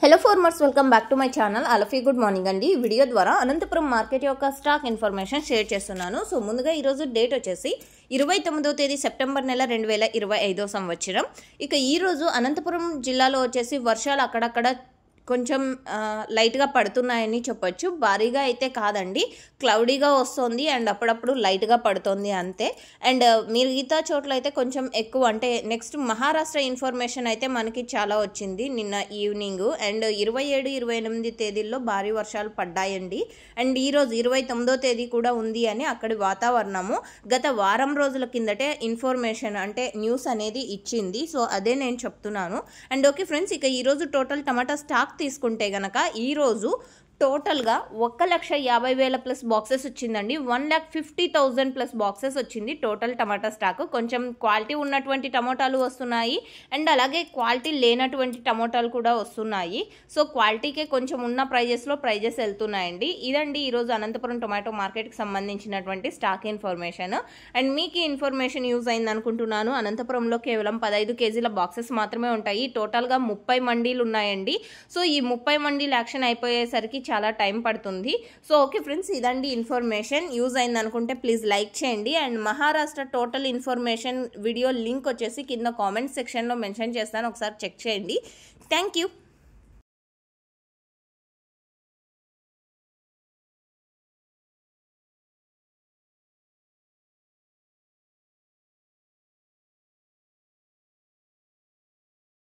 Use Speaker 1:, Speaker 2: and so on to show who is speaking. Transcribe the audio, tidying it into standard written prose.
Speaker 1: Hello farmers, welcome back to my channel. అలఫీ good morning అండి. ఈ వీడియో ద్వారా అనంతపురం మార్కెట్ యొక్క స్టాక్ ఇన్ఫర్మేషన్ షేర్ చేస్తున్నాను. సో ముందుగా ఈరోజు డేట్ వచ్చేసి 29వ తేదీ సెప్టెంబర్ నెల 2025 సంవత్సరం. ఇక ఈరోజు అనంతపురం జిల్లాలో వచ్చేసి వర్షాలు అక్కడక్కడ కొంచెం లైట్గా పడుతున్నాయని చెప్పొచ్చు. భారీగా అయితే కాదండి, క్లౌడీగా వస్తుంది అండ్ అప్పుడప్పుడు లైట్గా పడుతుంది అంతే. అండ్ మిగతా చోట్ల అయితే కొంచెం ఎక్కువ, అంటే నెక్స్ట్ మహారాష్ట్ర ఇన్ఫర్మేషన్ అయితే మనకి చాలా వచ్చింది నిన్న ఈవినింగ్. అండ్ 27, 28 తేదీల్లో భారీ వర్షాలు పడ్డాయండి. అండ్ ఈరోజు 29వ తేదీ కూడా ఉంది అని అక్కడి వాతావరణము గత వారం రోజుల కిందటే ఇన్ఫర్మేషన్ అంటే న్యూస్ అనేది ఇచ్చింది. సో అదే నేను చెప్తున్నాను. అండ్ ఓకే ఫ్రెండ్స్, ఇక ఈరోజు టోటల్ టమాటా స్టాక్ తీసుకుంటే గనక ఈరోజు టోటల్గా 1,50,000 ప్లస్ బాక్సెస్ వచ్చిందండి. 1,50,000 ప్లస్ బాక్సెస్ వచ్చింది టోటల్ టమాటా స్టాక్. కొంచెం క్వాలిటీ ఉన్నటువంటి టమోటాలు వస్తున్నాయి అండ్ అలాగే క్వాలిటీ లేనటువంటి టమోటాలు కూడా వస్తున్నాయి. సో క్వాలిటీకే కొంచెం ఉన్న ప్రైజెస్ వెళ్తున్నాయండి. ఇదండి ఈరోజు అనంతపురం టొమాటో మార్కెట్కి సంబంధించినటువంటి స్టాక్ ఇన్ఫర్మేషన్. అండ్ మీకు ఈ ఇన్ఫర్మేషన్ యూజ్ అయింది అనుకుంటున్నాను. అనంతపురంలో కేవలం 15 కేజీల బాక్సెస్ మాత్రమే ఉంటాయి. టోటల్గా 30 మండీలు ఉన్నాయండి. సో ఈ 30 మండీలు యాక్షన్ అయిపోయేసరికి చాలా టైం పడుతుంది. సో ఓకే ఫ్రెండ్స్, ఇదండి ఇన్ఫర్మేషన్. యూజ్ అయింది అనుకుంటే ప్లీజ్ లైక్ చేయండి. And Maharashtra total information video link వచ్చేసి కింద కామెంట్ సెక్షన్లో మెన్షన్ చేస్తాను, ఒకసారి చెక్ చేయండి. Thank you.